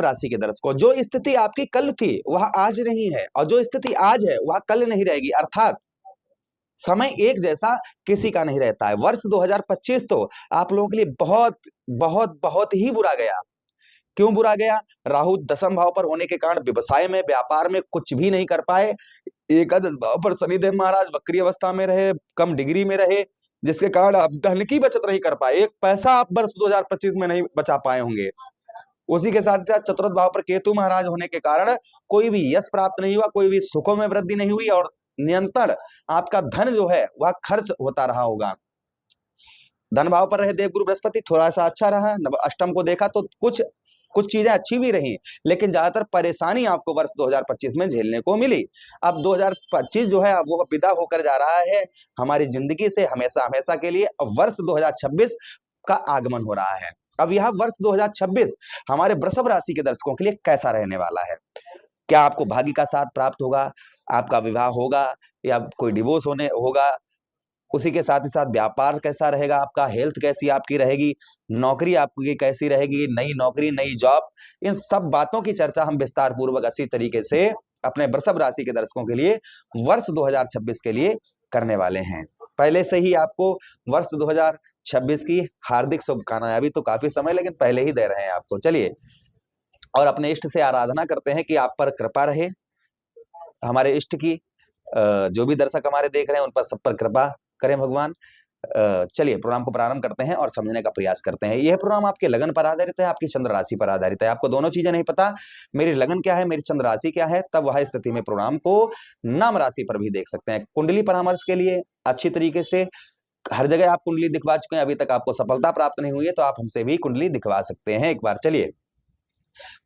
वृषभ राशि के दर्शकों, जो स्थिति आपकी कल थी वह आज नहीं है, और जो स्थिति आज है वह कल नहीं रहेगी। अर्थात समय एक जैसा किसी का नहीं रहता है। वर्ष 2025 तो आप लोगों के लिए बहुत बहुत बहुत ही बुरा गया। क्यों बुरा गया? राहु दशम भाव पर होने के कारण व्यवसाय में, व्यापार में कुछ भी नहीं कर पाए। एकादश भाव पर शनिदेव महाराज वक्री अवस्था में रहे, कम डिग्री में रहे, जिसके कारण आप धन की बचत नहीं कर पाए। एक पैसा आप वर्ष 2025 में नहीं बचा पाए होंगे। उसी के साथ साथ चतुर्थ भाव पर केतु महाराज होने के कारण कोई भी यश प्राप्त नहीं हुआ, कोई भी सुखों में वृद्धि नहीं हुई, और नियंत्रण आपका धन जो है वह खर्च होता रहा होगा। धन भाव पर रहे देवगुरु बृहस्पति, थोड़ा सा अच्छा रहा। अष्टम को देखा तो कुछ चीजें अच्छी भी रही, लेकिन ज्यादातर परेशानी आपको वर्ष 2025 में झेलने को मिली। अब 2025 जो है वो विदा होकर जा रहा है हमारी जिंदगी से हमेशा हमेशा के लिए। अब वर्ष 2026 का आगमन हो रहा है। अब यह वर्ष 2026 हमारे वृषभ राशि के दर्शकों के लिए कैसा रहने वाला है? क्या आपको भाग्य का साथ प्राप्त होगा? आपका विवाह होगा या कोई डिवोर्स होने होगा? उसी के साथ ही साथ व्यापार कैसा रहेगा आपका? हेल्थ कैसी आपकी रहेगी? नौकरी आपकी कैसी रहेगी? नई नौकरी, नई जॉब, इन सब बातों की चर्चा हम विस्तार पूर्वक अच्छी तरीके से अपने वृषभ राशि के दर्शकों के लिए वर्ष 2026 के लिए करने वाले हैं। पहले से ही आपको वर्ष 2026 की हार्दिक शुभकामनाएं। अभी तो काफी समय लेकिन पहले ही दे रहे हैं आपको। चलिए, और अपने इष्ट से आराधना करते हैं कि आप पर कृपा रहे। हमारे इष्ट की जो भी दर्शक हमारे देख रहे हैं उन पर सब पर कृपा करें भगवान। चलिए प्रोग्राम को प्रारंभ करते हैं और समझने का प्रयास करते हैं। यह प्रोग्राम आपके लगन पर आधारित है, आपकी चंद्र राशि पर आधारित है। आपको दोनों चीजें नहीं पता, मेरी लगन क्या है, मेरी चंद्र राशि क्या है, तब वह स्थिति में प्रोग्राम को नाम राशि पर भी देख सकते हैं। कुंडली परामर्श के लिए अच्छी तरीके से हर जगह आप कुंडली दिखवा चुके हैं, अभी तक आपको सफलता प्राप्त नहीं हुई है तो आप हमसे भी कुंडली दिखवा सकते हैं एक बार। चलिए,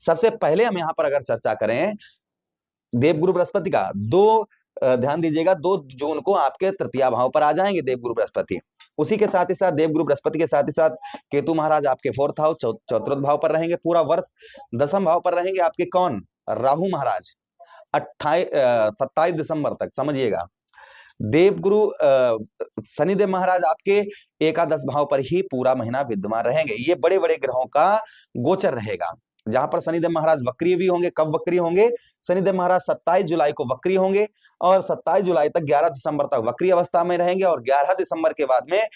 सबसे पहले हम यहाँ पर अगर चर्चा करें देवगुरु बृहस्पति का, ध्यान दीजिएगा 2 जून को आपके तृतीय भाव पर आ जाएंगे देवगुरु बृहस्पति। उसी के साथ ही साथ देवगुरु बृहस्पति के साथ ही साथ केतु महाराज आपके 4th हाउस चतुर्थ भाव पर रहेंगे। पूरा वर्ष दशम भाव पर रहेंगे आपके कौन? राहु महाराज 27 दिसंबर तक। समझिएगा, देवगुरु शनिदेव महाराज आपके एकादश भाव पर ही पूरा महीना विद्यमान रहेंगे। ये बड़े बड़े ग्रहों का गोचर रहेगा, जहां पर शनिदेव महाराज वक्री भी होंगे। कब वक्री होंगे? शनिदेव महाराज 27 जुलाई को वक्री होंगे और 27 जुलाई तक 11 दिसंबर तक वक्री अवस्था में रहेंगे, और 11 दिसंबर के बाद में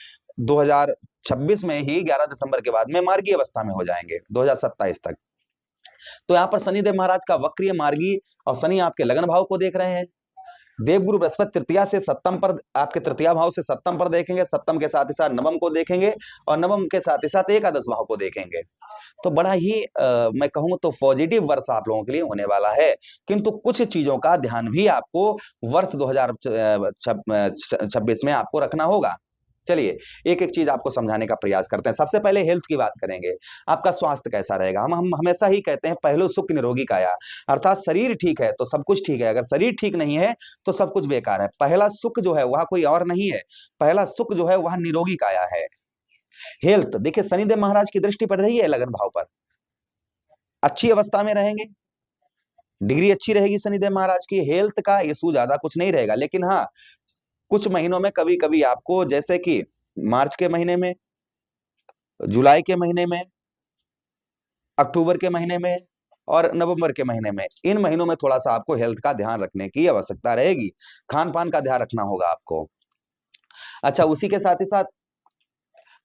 2026 में ही 11 दिसंबर के बाद में मार्गी अवस्था में हो जाएंगे 2027 तक। तो यहाँ पर शनिदेव महाराज का वक्री, मार्गी, और शनि आपके लगन भाव को देख रहे हैं। देवगुरु बृहस्पति तृतीया से सप्तम पर, आपके तृतीय भाव से सप्तम पर देखेंगे, सप्तम के साथ ही साथ नवम को देखेंगे, और नवम के साथ ही साथ एकादश भाव को देखेंगे। तो बड़ा ही मैं कहूं तो पॉजिटिव वर्ष आप लोगों के लिए होने वाला है। किंतु कुछ चीजों का ध्यान भी आपको वर्ष 2026 में आपको रखना होगा। चलिए, एक एक चीज आपको समझाने का प्रयास करते हैं। सबसे पहले हेल्थ की बात करेंगे। आपका स्वास्थ्य कैसा रहेगा? हम हमेशा ही कहते हैं पहलो सुख निरोगी काया, अर्थात शरीर ठीक है तो सब कुछ ठीक है, अगर शरीर ठीक नहीं है तो सब कुछ बेकार है। पहला सुख जो है वह कोई और नहीं है, पहला सुख जो है वह निरोगी काया है। हेल्थ देखिए, शनिदेव महाराज की दृष्टि पड़ रही है लगन भाव पर, अच्छी अवस्था में रहेंगे, डिग्री अच्छी रहेगी शनिदेव महाराज की। हेल्थ का इशू ज्यादा कुछ नहीं रहेगा, लेकिन हाँ कुछ महीनों में कभी कभी आपको, जैसे कि मार्च के महीने में, जुलाई के महीने में, अक्टूबर के महीने में और नवंबर के महीने में, इन महीनों में थोड़ा सा आपको हेल्थ का ध्यान रखने की आवश्यकता रहेगी। खान पान का ध्यान रखना होगा आपको। अच्छा, उसी के साथ ही साथ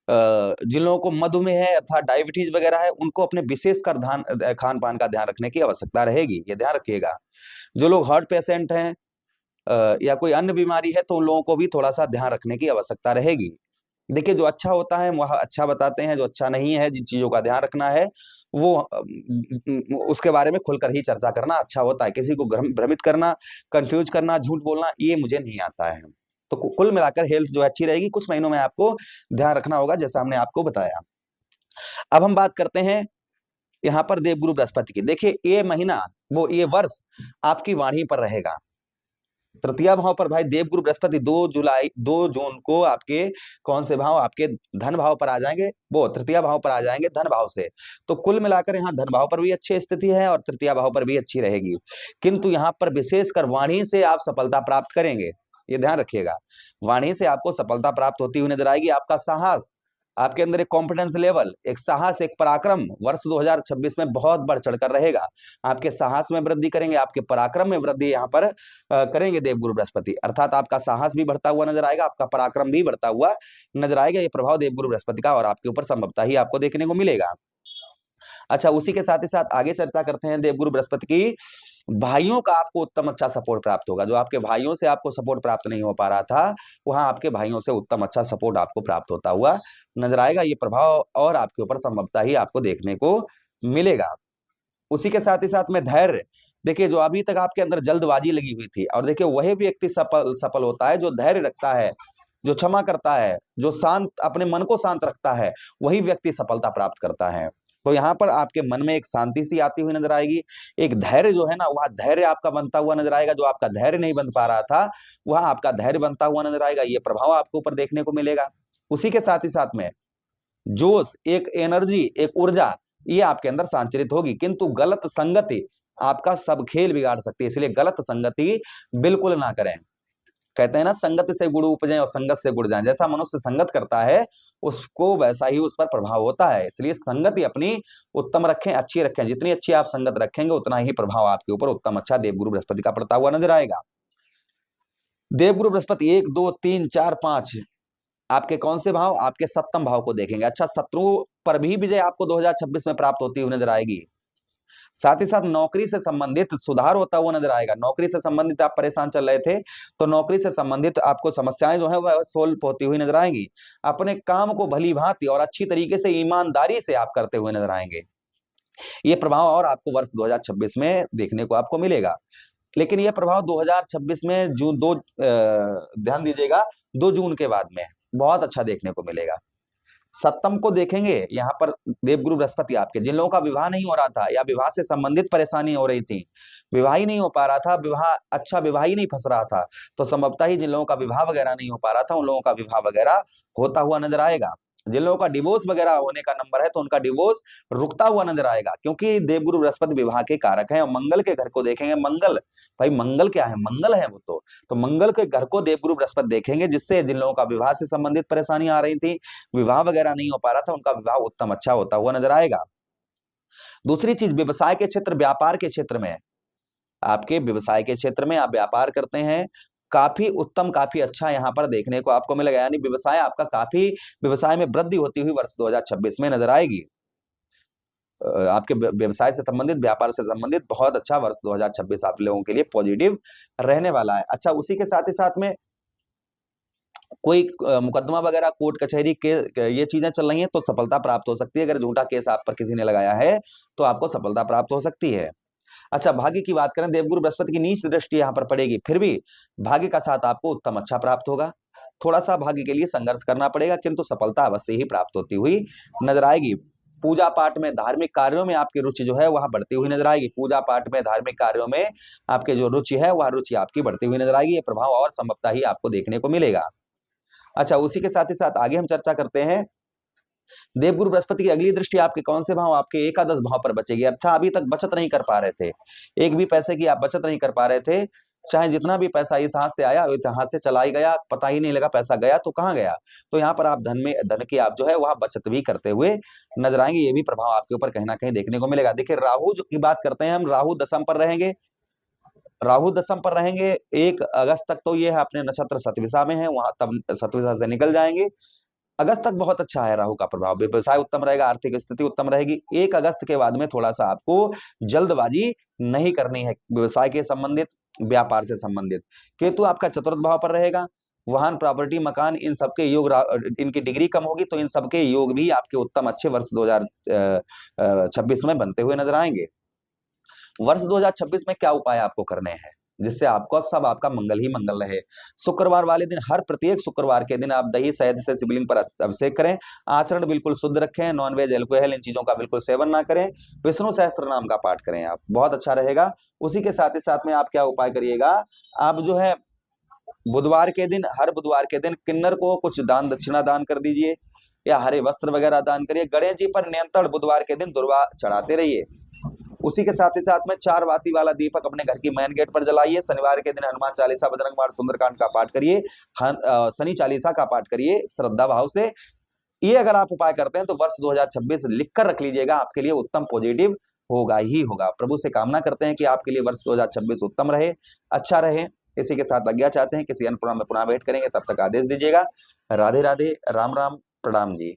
जिन लोगों को मधुमेह है अर्थात डायबिटीज वगैरह है, उनको अपने विशेषकर खान पान का ध्यान रखने की आवश्यकता रहेगी, ये ध्यान रखिएगा। जो लोग हार्ट पेशेंट हैं या कोई अन्य बीमारी है तो उन लोगों को भी थोड़ा सा ध्यान रखने की आवश्यकता रहेगी। देखिए, जो अच्छा होता है वह अच्छा बताते हैं, जो अच्छा नहीं है, जिन चीजों का ध्यान रखना है वो उसके बारे में खुलकर ही चर्चा करना अच्छा होता है। किसी को भ्रमित करना, कंफ्यूज करना, झूठ बोलना, ये मुझे नहीं आता है। तो कुल मिलाकर हेल्थ जो अच्छी रहेगी, कुछ महीनों में आपको ध्यान रखना होगा जैसा हमने आपको बताया। अब हम बात करते हैं यहाँ पर देवगुरु बृहस्पति की। देखिए, ये महीना ये वर्ष आपकी वाणी पर रहेगा। तृतीय भाव पर भाई देवगुरु बृहस्पति 2 जून को आपके कौन से भाव? आपके धन भाव पर आ जाएंगे, वो तृतीय भाव पर आ जाएंगे धन भाव से। तो कुल मिलाकर यहाँ धन भाव पर भी अच्छी स्थिति है और तृतीय भाव पर भी अच्छी रहेगी। किंतु यहाँ पर विशेषकर वाणी से आप सफलता प्राप्त करेंगे, ये ध्यान रखिएगा। वाणी से आपको सफलता प्राप्त होती हुई नजर आएगी। आपका साहस, आपके अंदर एक कॉन्फिडेंस लेवल, एक साहस, एक पराक्रम वर्ष 2026 में बहुत बढ़ चढ़कर रहेगा। आपके साहस में वृद्धि करेंगे, आपके पराक्रम में वृद्धि यहाँ पर करेंगे देवगुरु बृहस्पति, अर्थात आपका साहस भी बढ़ता हुआ नजर आएगा, आपका पराक्रम भी बढ़ता हुआ नजर आएगा। ये प्रभाव देवगुरु बृहस्पति का और आपके ऊपर संभवतः ही आपको देखने को मिलेगा। अच्छा, उसी के साथ ही साथ आगे चर्चा करते हैं देवगुरु बृहस्पति की। भाइयों का आपको उत्तम अच्छा सपोर्ट प्राप्त होगा। जो आपके भाइयों से आपको सपोर्ट प्राप्त नहीं हो पा रहा था, वहां आपके भाइयों से उत्तम अच्छा सपोर्ट आपको प्राप्त होता हुआ नजर आएगा। ये प्रभाव और आपके ऊपर संभवतः ही आपको देखने को मिलेगा। उसी के साथ ही साथ में धैर्य, देखिए जो अभी तक आपके अंदर जल्दबाजी लगी हुई थी, और देखिए वही व्यक्ति सफल होता है जो धैर्य रखता है, जो क्षमा करता है, जो शांत, अपने मन को शांत रखता है, वही व्यक्ति सफलता प्राप्त करता है। तो यहाँ पर आपके मन में एक शांति सी आती हुई नजर आएगी, एक धैर्य जो है ना, वह धैर्य आपका बनता हुआ नजर आएगा। जो आपका धैर्य नहीं बन पा रहा था, वह आपका धैर्य बनता हुआ नजर आएगा। ये प्रभाव आपके ऊपर देखने को मिलेगा। उसी के साथ ही साथ में जोश, एक एनर्जी, एक ऊर्जा, ये आपके अंदर संचारित होगी, किंतु गलत संगति आपका सब खेल बिगाड़ सकती है, इसलिए गलत संगति बिल्कुल ना करें। कहते हैं ना, संगत से गुण उपजे और संगत से गुण जाए। जैसा मनुष्य संगत करता है, उसको वैसा ही उस पर प्रभाव होता है। इसलिए संगति अपनी उत्तम रखें, अच्छी रखें। जितनी अच्छी आप संगत रखेंगे, उतना ही प्रभाव आपके ऊपर उत्तम अच्छा देवगुरु बृहस्पति का पड़ता हुआ नजर आएगा। देवगुरु बृहस्पति 1 2 3 4 5 आपके कौन से भाव? आपके सप्तम भाव को देखेंगे। अच्छा, शत्रुओं पर भी विजय आपको 2026 में प्राप्त होती हुई नजर आएगी। साथ ही साथ नौकरी से संबंधित सुधार होता हुआ नजर आएगा। नौकरी से संबंधित आप परेशान चल रहे थे, तो नौकरी से संबंधित आपको समस्याएं जो है वह सोल्व होती हुई नजर आएंगी। अपने काम को भली भांति और अच्छी तरीके से ईमानदारी से आप करते हुए नजर आएंगे। ये प्रभाव और आपको वर्ष 2026 में देखने को आपको मिलेगा। लेकिन यह प्रभाव 2026 में जून ध्यान दीजिएगा, 2 जून के बाद में बहुत अच्छा देखने को मिलेगा। सप्तम को देखेंगे, यहाँ पर देवगुरु बृहस्पति आपके, जिन लोगों का विवाह नहीं हो रहा था या विवाह से संबंधित परेशानी हो रही थी, विवाह ही नहीं हो पा रहा था, विवाह ही नहीं फंस रहा था, तो संभवतः ही जिन लोगों का विवाह वगैरह नहीं हो पा रहा था, उन लोगों का विवाह वगैरह होता हुआ नजर आएगा। जिन लोगों का डिवोर्स वगैरह होने का नंबर है, तो उनका डिवोर्स रुकता हुआ नजर आएगा, क्योंकि देवगुरु बृहस्पति विवाह के कारक हैं। और मंगल के घर को देखेंगे। मंगल, भाई मंगल क्या है? मंगल है वो तो मंगल के घर को देवगुरु बृहस्पति देखेंगे, जिससे जिन लोगों का विवाह से संबंधित परेशानी आ रही थी, विवाह वगैरह नहीं हो पा रहा था, उनका विवाह उत्तम अच्छा होता हुआ नजर आएगा। दूसरी चीज, व्यवसाय के क्षेत्र, व्यापार के क्षेत्र में, आपके व्यवसाय के क्षेत्र में आप व्यापार करते हैं, काफी उत्तम, काफी अच्छा यहाँ पर देखने को आपको मिलेगा। यानी व्यवसाय आपका काफी, व्यवसाय में वृद्धि होती हुई वर्ष 2026 में नजर आएगी। आपके व्यवसाय से संबंधित, व्यापार से संबंधित बहुत अच्छा वर्ष 2026 आप लोगों के लिए पॉजिटिव रहने वाला है। अच्छा, उसी के साथ ही साथ में कोई मुकदमा वगैरह, कोर्ट कचहरी के ये चीजें चल रही हैं, तो सफलता प्राप्त हो सकती है। अगर झूठा केस आप पर किसी ने लगाया है, तो आपको सफलता प्राप्त हो सकती है। अच्छा, भाग्य की बात करें, देवगुरु बृहस्पति की नीच दृष्टि यहाँ पर पड़ेगी, फिर भी भाग्य का साथ आपको उत्तम अच्छा प्राप्त होगा। थोड़ा सा भाग्य के लिए संघर्ष करना पड़ेगा, किंतु सफलता अवश्य ही प्राप्त होती हुई नजर आएगी। पूजा पाठ में, धार्मिक कार्यों में आपकी रुचि जो है वह बढ़ती हुई नजर आएगी। पूजा पाठ में, धार्मिक कार्यों में आपके जो रुचि है, वह रुचि आपकी बढ़ती हुई नजर आएगी। ये प्रभाव और संभवतः ही आपको देखने को मिलेगा। अच्छा, उसी के साथ ही साथ आगे हम चर्चा करते हैं, देवगुरु बृहस्पति की अगली दृष्टि आपके कौन से भाव? आपके एकादश भाव पर बचेगी। अच्छा, अभी तक बचत नहीं कर पा रहे थे, एक भी पैसे की आप बचत नहीं कर पा रहे थे, चाहे जितना भी पैसा इस हाथ से आया, इस हाथ से चला ही गया, पता ही नहीं लगा पैसा गया तो कहाँ गया। तो यहाँ पर आप धन की आप जो है वह बचत भी करते हुए नजर आएंगे। ये भी प्रभाव आपके ऊपर कहीं ना कहीं देखने को मिलेगा। देखिए, राहु की बात करते हैं हम, राहु दशम पर रहेंगे। राहु दशम पर रहेंगे 1 अगस्त तक, तो ये है अपने नक्षत्र सतविषा में है, वहां तब सतविषा से निकल जाएंगे। अगस्त तक बहुत अच्छा है राहु का प्रभाव, व्यवसाय उत्तम रहेगा, आर्थिक स्थिति उत्तम रहेगी। 1 अगस्त के बाद में थोड़ा सा आपको जल्दबाजी नहीं करनी है, व्यवसाय के संबंधित, व्यापार से संबंधित। केतु आपका चतुर्थ भाव पर रहेगा, वाहन, प्रॉपर्टी, मकान, इन सबके योग, इनकी डिग्री कम होगी, तो इन सबके योग भी आपके उत्तम अच्छे वर्ष 2026 में बनते हुए नजर आएंगे। वर्ष 2026 में क्या उपाय आपको करने हैं जिससे आपको सब आपका मंगल ही मंगल रहे? शुक्रवार वाले दिन, हर प्रत्येक शुक्रवार के दिन आप दही शहद से शिवलिंग पर अभिषेक करें। आचरण बिल्कुल शुद्ध रखें, नॉनवेज, अल्कोहल, इन चीजों का बिल्कुल सेवन ना करें। विष्णु सहस्त्र नाम का पाठ करें, आप बहुत अच्छा रहेगा। उसी के साथ ही साथ में आप क्या उपाय करिएगा, आप जो है बुधवार के दिन, हर बुधवार के दिन किन्नर को कुछ दान दक्षिणा दान कर दीजिए, या हरे वस्त्र वगैरह दान करिए। गणेश जी पर निरंतर बुधवार के दिन दुर्वा चढ़ाते रहिए। उसी के साथ ही साथ में 4 बाती वाला दीपक अपने घर की मेन गेट पर जलाइए। शनिवार के दिन हनुमान चालीसा, बजरंग बाण, सुंदरकांड का पाठ करिए। शनि चालीसा का पाठ करिए श्रद्धा भाव से। ये अगर आप उपाय करते हैं तो वर्ष 2026 लिख कर रख लीजिएगा, आपके लिए उत्तम पॉजिटिव होगा ही होगा। प्रभु से कामना करते हैं कि आपके लिए वर्ष 2026 उत्तम रहे, अच्छा रहे। इसी के साथ आज्ञा चाहते हैं, किसी अन्य प्रोग्राम में पुनः भेंट करेंगे, तब तक आदेश दीजिएगा। राधे राधे, राम राम, प्रणाम जी।